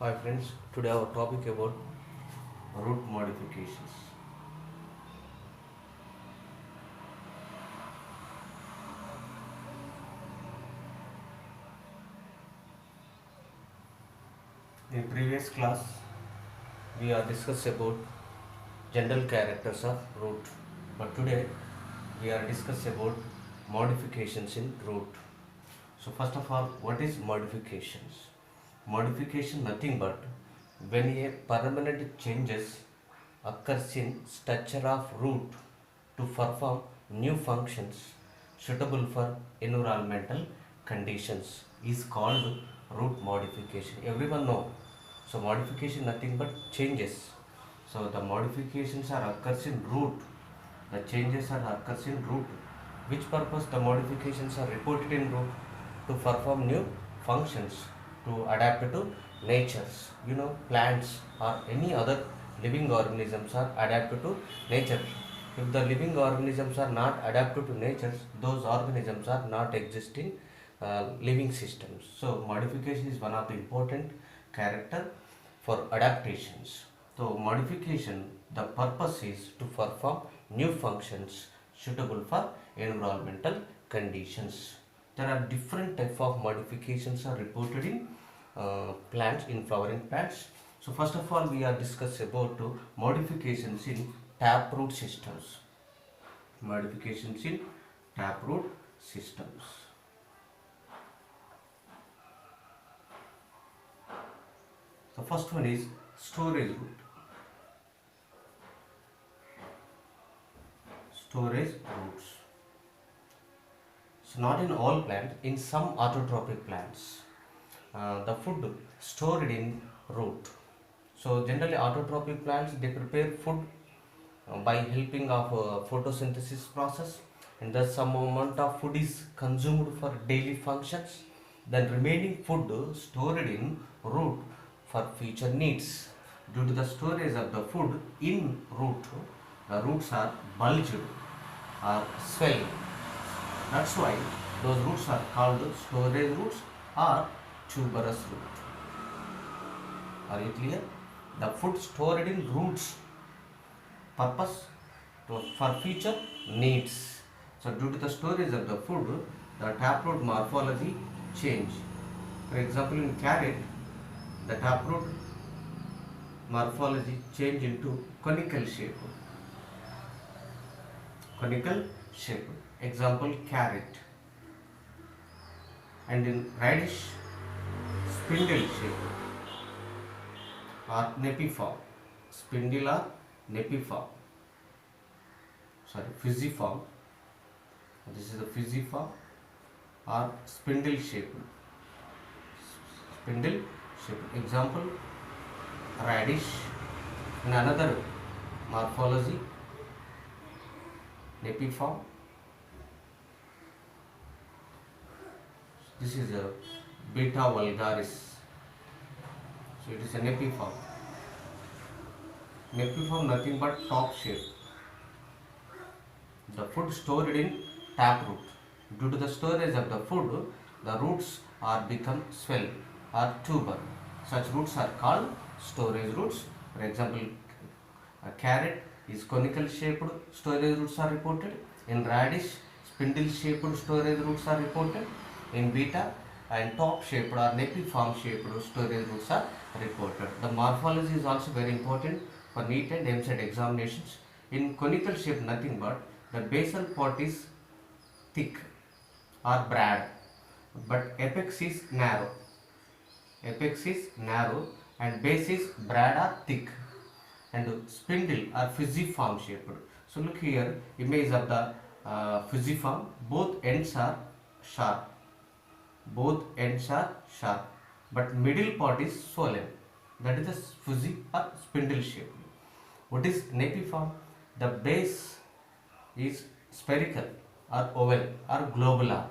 Hi friends, today our topic about root modifications. In previous class, we are discussed about general characters of root, but today we are discuss about modifications in root. So first of all, what is modifications? Modification nothing but when a permanent changes occurs in structure of root to perform new functions suitable for environmental conditions is called root modification. Everyone know. So modification nothing but changes. So the modifications are occurs in root. The changes are occurs in root. Which purpose the modifications are reported in root? To perform new functions, to adapt to natures. Plants or any other living organisms are adapted to nature. If the living organisms are not adapted to nature, those organisms are not existing living systems. So modification is one of the important character for adaptations. So modification, the purpose is to perform new functions suitable for environmental conditions. There are different type of modifications are reported in plants, in flowering plants. So first of all, we are discuss about modifications in taproot systems. Modifications in taproot systems. The first one is storage root. Storage roots. So not in all plants, in some autotrophic plants, the food stored in root. So generally autotrophic plants they prepare food by helping of photosynthesis process, and thus some amount of food is consumed for daily functions. Then remaining food stored in root for future needs. Due to the storage of the food in root, the roots are bulged or swelling. That's why those roots are called storage roots or tuberous root. Are you clear? The food stored in roots purpose for future needs. So due to the storage of the food, the taproot morphology change. For example, in carrot, the taproot morphology change into conical shape. Conical shape. Example, carrot. And in radish, spindle shape or nepiform. Spindle or nepiform. Sorry, fusiform. This is the fusiform or spindle shape. Spindle shape. Example, radish. In another morphology, nepiform. This is a beta vulgaris. So it is a nepiform. Nepiform nothing but top shape. The food stored in taproot. Due to the storage of the food, the roots are become swell or tuber. Such roots are called storage roots. For example, a carrot is conical shaped storage roots are reported. In radish, spindle shaped storage roots are reported. In beta and top shaped or nepiform shaped storage roots are reported. The morphology is also very important for NEET and MCET examinations. In conical shape, nothing but the basal part is thick or broad, but apex is narrow. Apex is narrow and base is broad or thick, and spindle or fusiform shaped. So look here, image of the fusiform. Both ends are sharp. Both ends are sharp, but middle part is swollen. That is the fusi or spindle shape. What is nepiform? The base is spherical or oval or globular,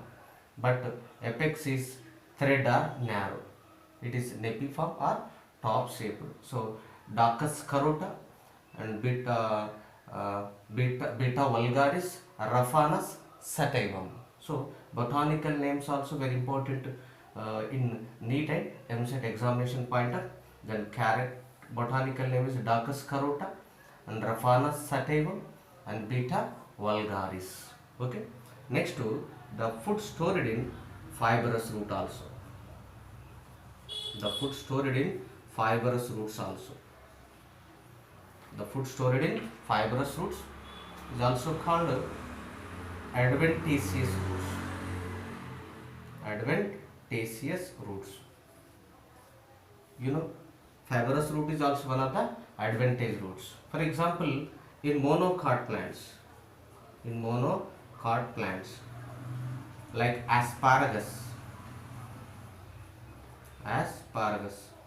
but apex is thread or narrow. It is nepiform or top shaped. So Daucus carota and beta vulgaris, Raphanus sativum. So botanical names also very important in NEET and MCET examination pointer. Then carrot, botanical name is Daucus carota, and Raphanus sativum, and Beta vulgaris. Okay. Next to the food stored in fibrous root also. The food stored in fibrous roots also. The food stored in fibrous roots is also called adventitious roots. Adventitious roots. You know, fibrous root is also one of the adventitious roots. For example, in monocot plants, like asparagus.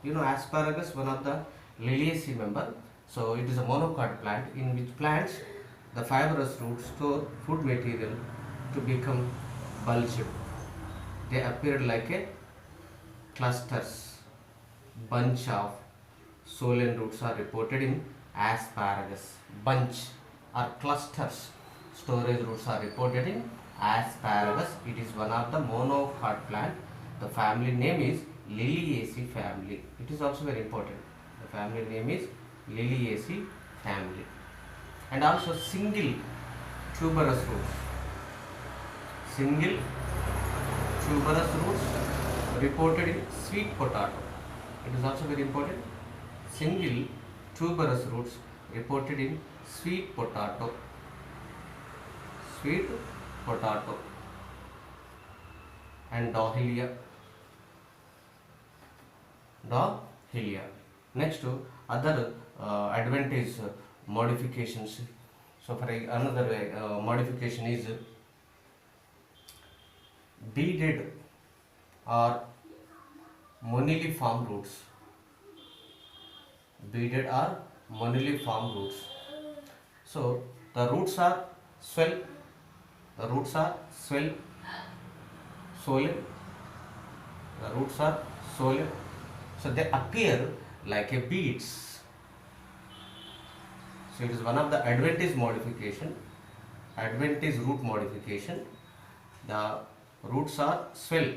You know, asparagus, one of the Liliaceae member. So it is a monocot plant in which plants the fibrous roots store food material to become bulged. They appear like a clusters, bunch of swollen roots are reported in asparagus. Bunch or clusters storage roots are reported in asparagus. It is one of the monocot plant. The family name is Liliaceae family. It is also very important. The family name is Liliaceae family. And also single tuberous roots. Single tuberous roots reported in sweet potato. It is also very important. Single tuberous roots reported in sweet potato. Sweet potato and Dahlia. Next to other advantage modifications. So for another way, modification is beaded or moniliform roots. Beaded or moniliform roots. So the roots are swell. The roots are swollen. The roots are swollen. So they appear like a beads. So it is one of the adventitious modification, adventitious root modification. The roots are swell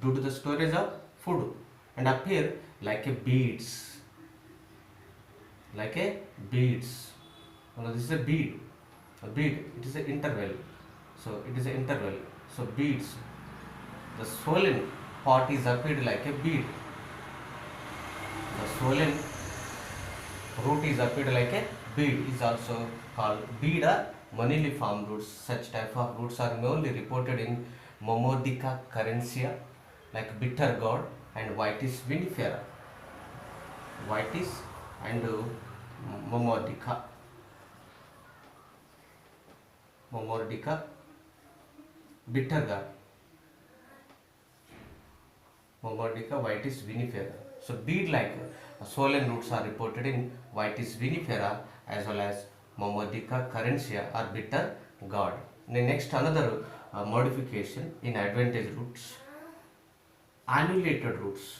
due to the storage of food and appear like a beads. Like a beads. Now this is a bead. A bead, it is an interval. So it is an interval. So beads. The swollen part is appeared like a bead. The swollen root is appeared like a bead is also called bead or moniliform roots. Such type of roots are mainly reported in Momordica carencia, like bitter gourd and Vitis vinifera. Vitis and Momordica. Bitter gourd. Momordica Vitis vinifera. So bead-like swollen roots are reported in Vitis vinifera as well as Momordica carencia or bitter gourd. Next, another modification in adventitious roots, annulated roots.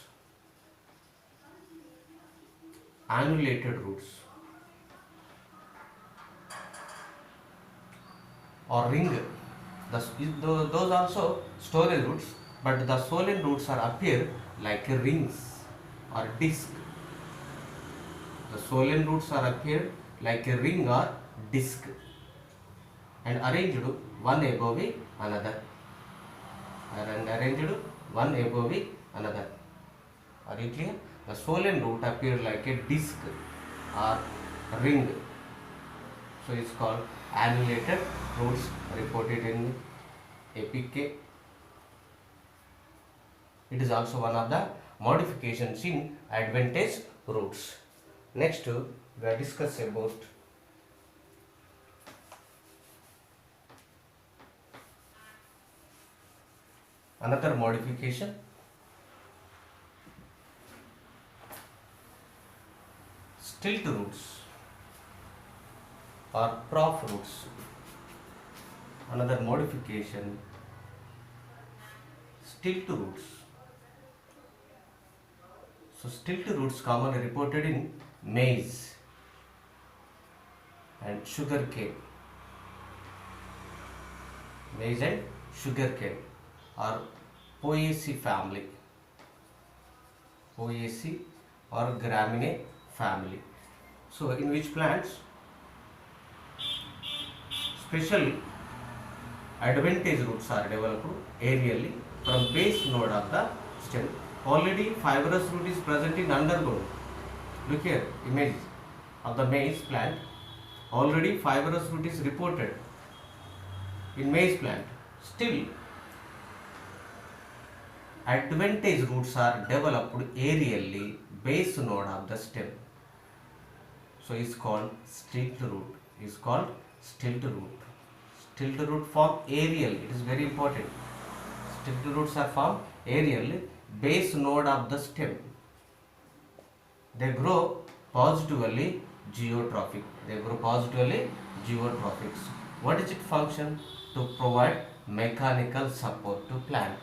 Annulated roots or ring. Those also storage roots, but the swollen roots are appear like rings or disc. The swollen roots are appear like a ring or disc and arranged one above another. And arranged one above another. Are you clear? The swollen root appear like a disc or ring. So it's called annulated roots reported in APK. It is also one of the modifications in adventitious roots. Next, we will discuss about another modification, stilt roots or prop roots. Another modification, stilt roots. So stilt roots commonly reported in maize and sugar cane. Maize and sugar cane or Poaceae family. Poaceae or Graminae family. So in which plants special advantage roots are developed aerially from base node of the stem. Already fibrous root is present in underground. Look here, image of the maize plant. Already fibrous root is reported in maize plant. Still, advantage roots are developed aerially base node of the stem. So it's called stilt root. It's called stilt root. Stilt root form aerial. It is very important. Stilt roots are formed aerial base node of the stem. They grow positively geotrophic. They grow positively geotrophic. What is its function? To provide mechanical support to plant.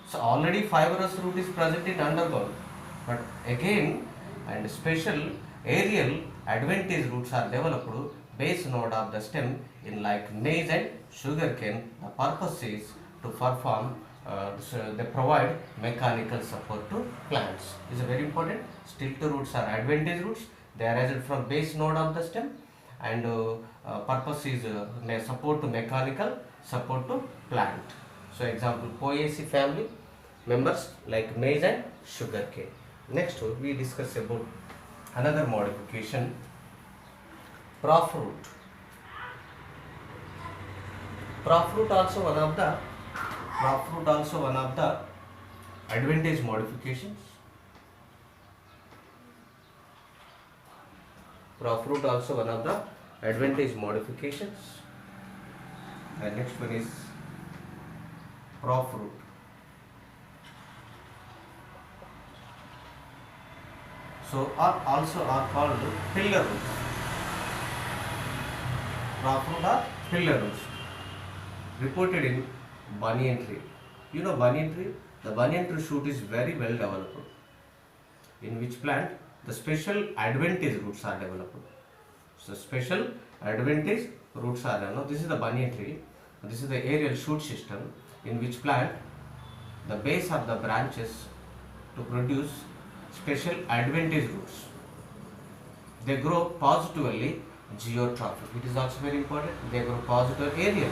So already fibrous root is present in underground, but again and special aerial advantage roots are developed base node of the stem in like maize and sugarcane. The purpose is to perform so they provide mechanical support to plants. This is very important. Stilt roots are advantage roots. They arise from base node of the stem, and purpose is support to mechanical support to plant. So example, Poaceae family members like maize and sugarcane. Next we discuss about another modification, profruit. Profruit also one of the advantage modifications. Profruit also one of the advantage modifications. And next one is profruit. So also are called pillar roots. Profruit are pillar roots. Reported in banyan tree. You know banyan tree? The banyan tree shoot is very well developed. In which plant the special advantage roots are developed. So special advantage roots are developed. This is the banyan tree. This is the aerial shoot system in which plant the base of the branches to produce special advantage roots. They grow positively geotrophic. It is also very important. They grow positively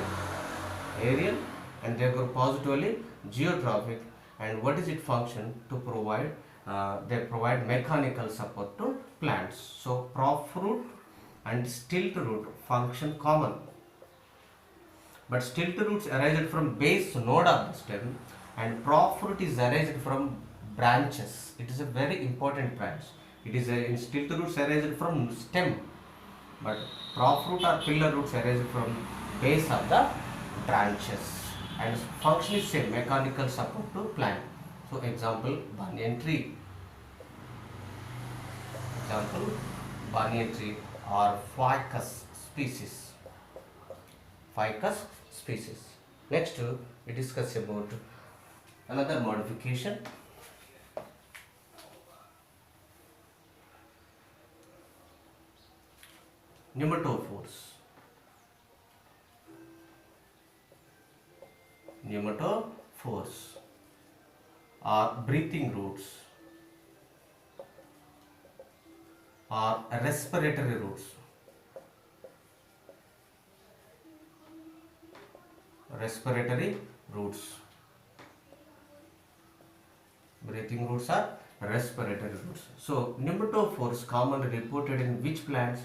aerial, and they grow positively geotrophic. And what is its function? To provide they provide mechanical support to plants. So profruit and stilt root function common, but stilt roots arise from base node of the stem, and profruit is arise from branches. It is a very important branch. It is in stilt roots arise from stem, but profruit or pillar roots arise from base of the branches, and function is same, mechanical support to plant. So example, banyan tree. Example, banyan tree or ficus species. Ficus species. Next we discuss about another modification, pneumatophores. Pneumatophores are breathing roots or respiratory roots. Respiratory roots. Breathing roots are respiratory roots. So pneumatophores commonly reported in which plants?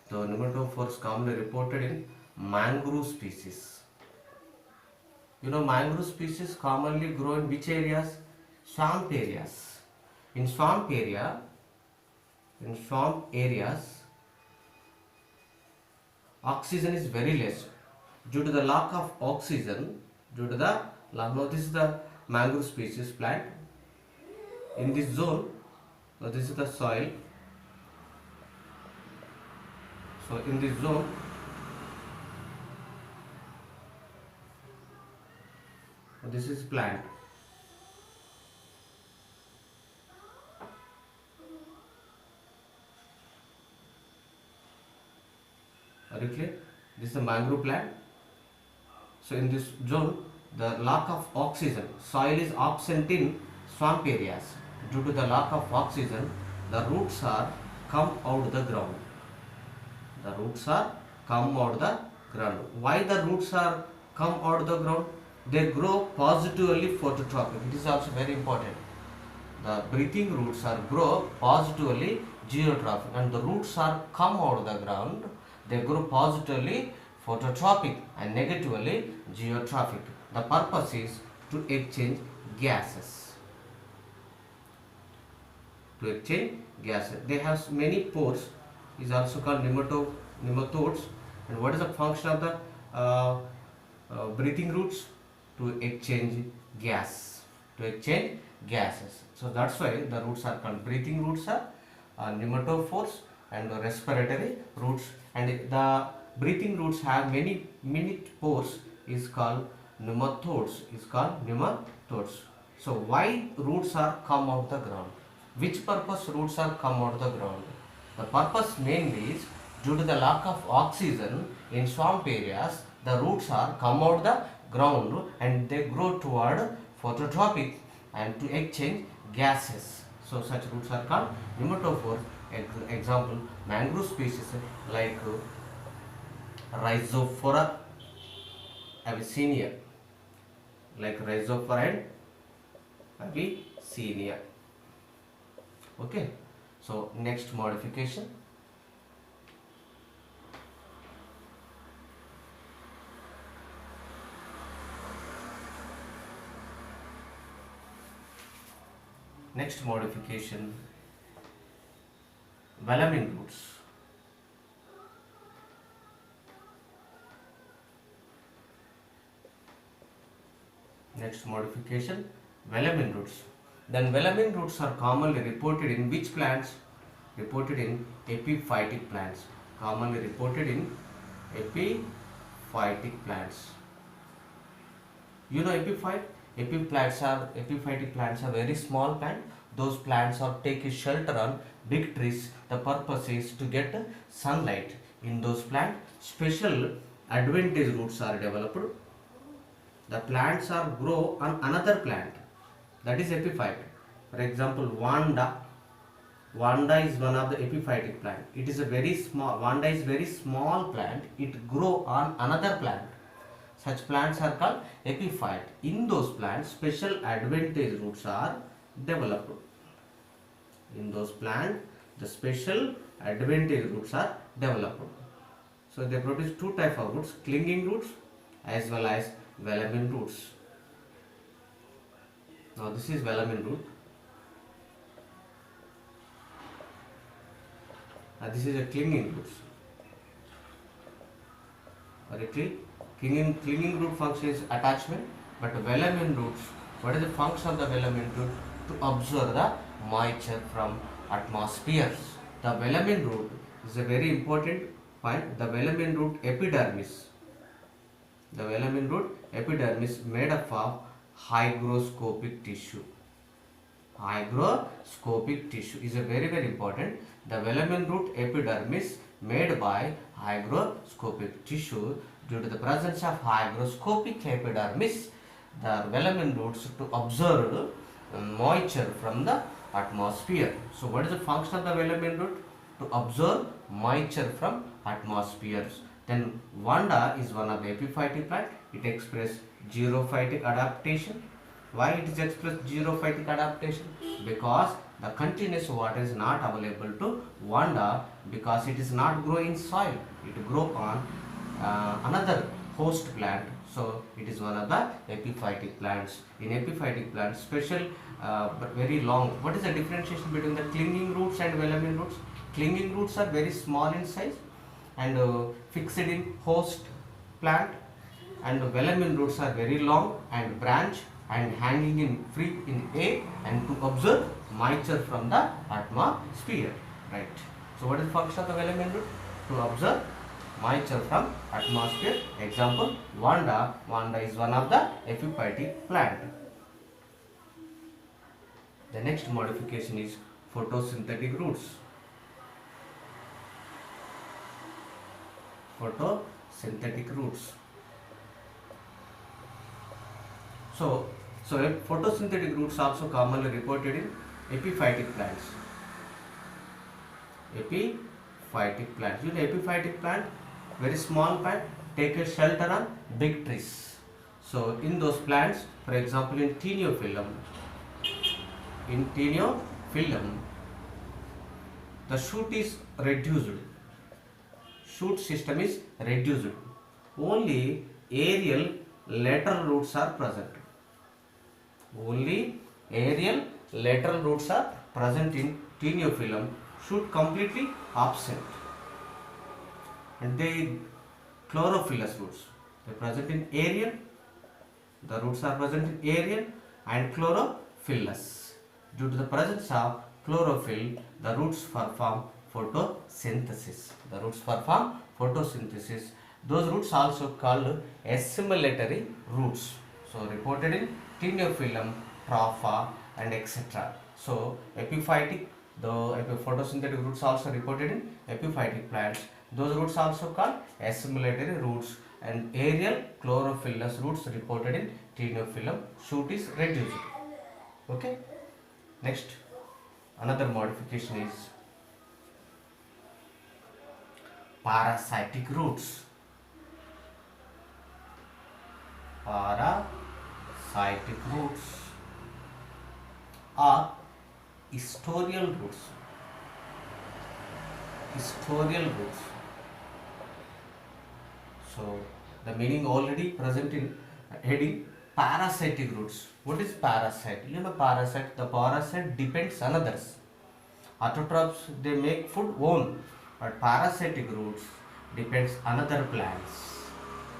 The pneumatophores commonly reported in mangrove species. You know, mangrove species commonly grow in which areas? Swamp areas. In swamp areas, oxygen is very less. Due to the lack of oxygen, now this is the mangrove species plant. In this zone, now this is the soil. So in this zone, this is plant. Are you clear? This is a mangrove plant. So in this zone, the lack of oxygen, soil is absent in swamp areas. Due to the lack of oxygen, the roots are come out the ground. The roots are come out the ground. Why the roots are come out the ground? They grow positively phototropic. It is also very important. The breathing roots are grow positively geotrophic, and the roots are come out of the ground. They grow positively phototropic and negatively geotrophic. The purpose is to exchange gases. To exchange gases. They have many pores. Is also called nematodes. And what is the function of the breathing roots? To exchange gas. To exchange gases. So that's why the roots are called breathing roots are nematophores and respiratory roots. And the breathing roots have many pores is called nematodes. Is called nematodes. So why roots are come out the ground? Which purpose roots are come out the ground? The purpose mainly is due to the lack of oxygen in swamp areas. The roots are come out the ground and they grow toward phototropic and to exchange gases. So such roots are called nematophores. Example, mangrove species like Rhizophora avicennia, like Rhizophora and avicennia. Okay. So next modification. Next modification, velamin roots. Next modification, velamin roots. Then velamin roots are commonly reported in which plants? Reported in epiphytic plants. Commonly reported in epiphytic plants. You know epiphyte? Epiphytic plants are very small plant. Those plants are take shelter on big trees. The purpose is to get sunlight in those plants. Special advantage roots are developed. The plants are grow on another plant. That is epiphyte. For example, Vanda. Vanda is one of the epiphytic plant. It is a very small. Vanda is very small plant. It grow on another plant. Such plants are called epiphyte. In those plants, special advantage roots are developed. In those plants, the special advantage roots are developed. So they produce two types of roots: clinging roots as well as velamin roots. Now this is velamin root. This is a clinging roots. Correctly, clinging root function is attachment, but velamin roots, what is the function of the velamin root? To absorb the moisture from atmospheres. The velamin root is a very important point. The velamin root epidermis. The velamin root epidermis made up of hygroscopic tissue. Hygroscopic tissue is a very important. The velamin root epidermis made by hygroscopic tissue. Due to the presence of hygroscopic epidermis, the velamin roots to absorb moisture from the atmosphere. So what is the function of the velamin root? To absorb moisture from atmospheres. Then Vanda is one of the epiphytic plant. It expresses xerophytic adaptation. Why it is expressed xerophytic adaptation? Because the continuous water is not available to Vanda, because it is not grow in soil. It grow on another host plant. So it is one of the epiphytic plants. In epiphytic plants, special but very long. What is the differentiation between the clinging roots and velamin roots? Clinging roots are very small in size and fixed in host plant, and the velamin roots are very long and branch and hanging in free in air and to absorb moisture from the atmosphere. Right. So what is the function of the velamin root? To absorb moisture from atmosphere. Example, Vanda. Vanda is one of the epiphytic plant. The next modification is photosynthetic roots. Photosynthetic roots. So photosynthetic roots also commonly reported in epiphytic plants. Epiphytic plant. You know epiphytic plant, very small plant, take a shelter on big trees. So in those plants, for example in Teniophyllum, the shoot is reduced. Shoot system is reduced. Only aerial lateral roots are present. Only aerial lateral roots are present in Teniophyllum. Shoot completely absent. And they chlorophyllous roots. They are present in aerial. The roots are present in aerial and chlorophyllous. Due to the presence of chlorophyll, the roots perform photosynthesis. The roots perform photosynthesis. Those roots also called assimilatory roots. So reported in Teniophyllum, Tropha and etc. So epiphytic, the photosynthetic roots also reported in epiphytic plants. Those roots also called assimilatory roots, and aerial chlorophyllous roots reported in Teniophyllum. Shoot is reduced. Okay. Next, another modification is parasitic roots. Parasitic roots are historial roots. Historial roots. So the meaning already present in heading parasitic roots. What is parasite? You know parasite. The parasite depends on others. Autotrophs, they make food own, but parasitic roots depends on other plants.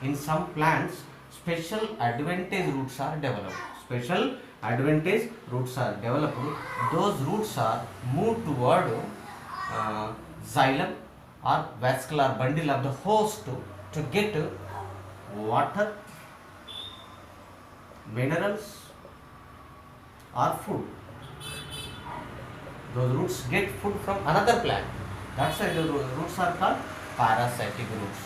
In some plants, special advantage roots are developed. Special advantage roots are developed. Those roots are moved toward xylem or vascular bundle of the host to get water, minerals or food. Those roots get food from another plant. That's why the roots are called parasitic roots.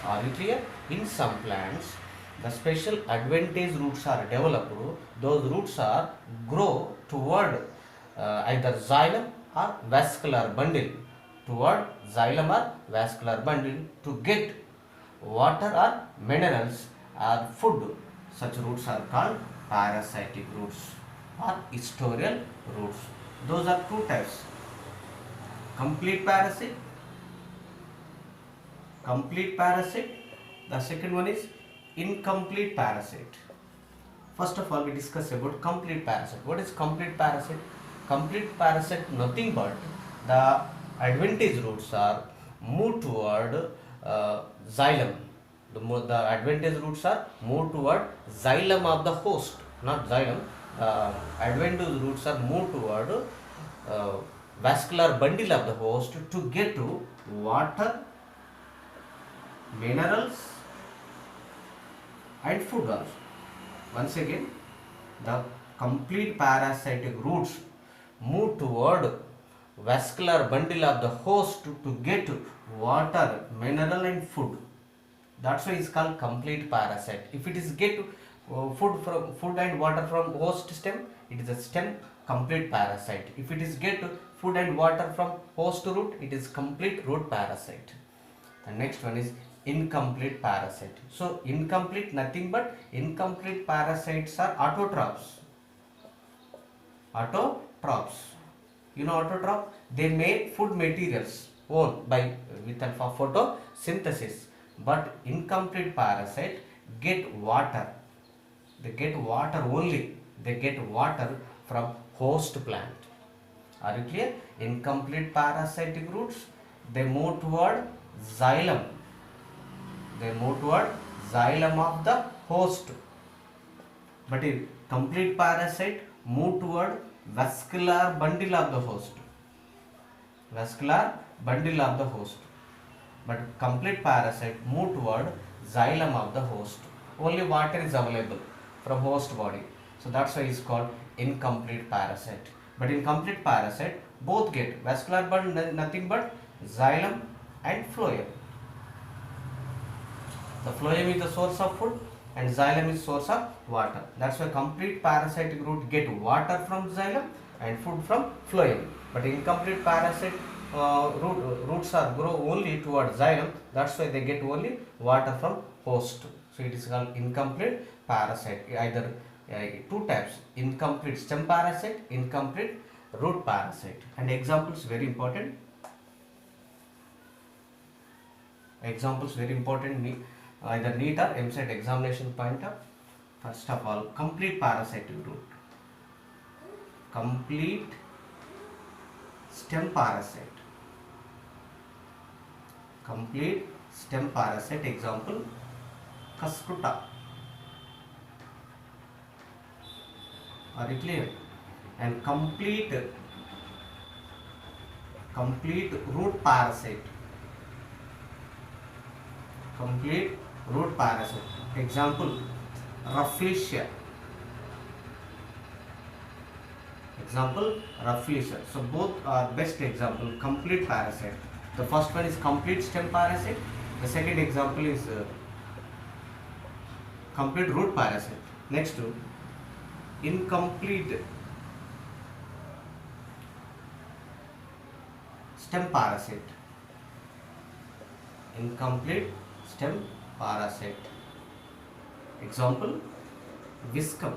Are you clear? In some plants, the special advantage roots are developed. Those roots are grow toward either xylem or vascular bundle. Toward xylem or vascular bundle to get water or minerals or food. Such roots are called parasitic roots or historial roots. Those are two types: complete parasite. The second one is incomplete parasite. First of all, we discuss about complete parasite. What is complete parasite? Complete parasite nothing but the advantage roots are moved toward xylem. The advantage roots are moved toward xylem of the host, not xylem. Advantage roots are moved toward vascular bundle of the host to get to water, minerals and food also. Once again, the complete parasitic roots move toward vascular bundle of the host to get water, mineral and food. That's why it's called complete parasite. If it is get food and water from host stem, it is a stem complete parasite. If it is get food and water from host root, it is complete root parasite. The next one is incomplete parasite. So incomplete nothing but incomplete parasites are autotrophs. Autotrophs. You know autotroph? They make food materials own by with photosynthesis. But incomplete parasite get water. They get water only. They get water from host plant. Are you clear? Incomplete parasitic roots, they move toward xylem. They move toward xylem of the host. But in complete parasite move toward vascular bundle of the host. Vascular bundle of the host. But complete parasite move toward xylem of the host. Only water is available from host body. So that's why it's called incomplete parasite. But in complete parasite, both get vascular bundle nothing but xylem and phloem. The phloem is the source of food and xylem is source of water. That's why complete parasitic root get water from xylem and food from phloem. But incomplete parasite roots are grow only towards xylem. That's why they get only water from host. So it is called incomplete parasite. Either two types: incomplete stem parasite, incomplete root parasite. And examples very important. Examples very important. Either NEET or MCET examination point of. First of all, complete parasitic root. Complete stem parasite. Complete stem parasite. Example, Cuscuta. Are you clear? And complete root parasite. Complete root parasite. Example, Rafflesia. Example, Rafflesia. So both are best example. Complete parasite. The first one is complete stem parasite. The second example is complete root parasite. Next to incomplete stem parasite. Incomplete stem parasite. Example, Viscum.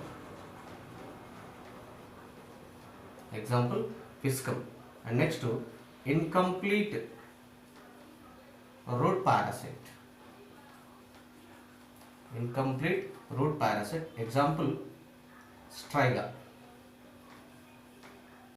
Example, Viscum. And next to incomplete root parasite. Incomplete root parasite. Example, Striga.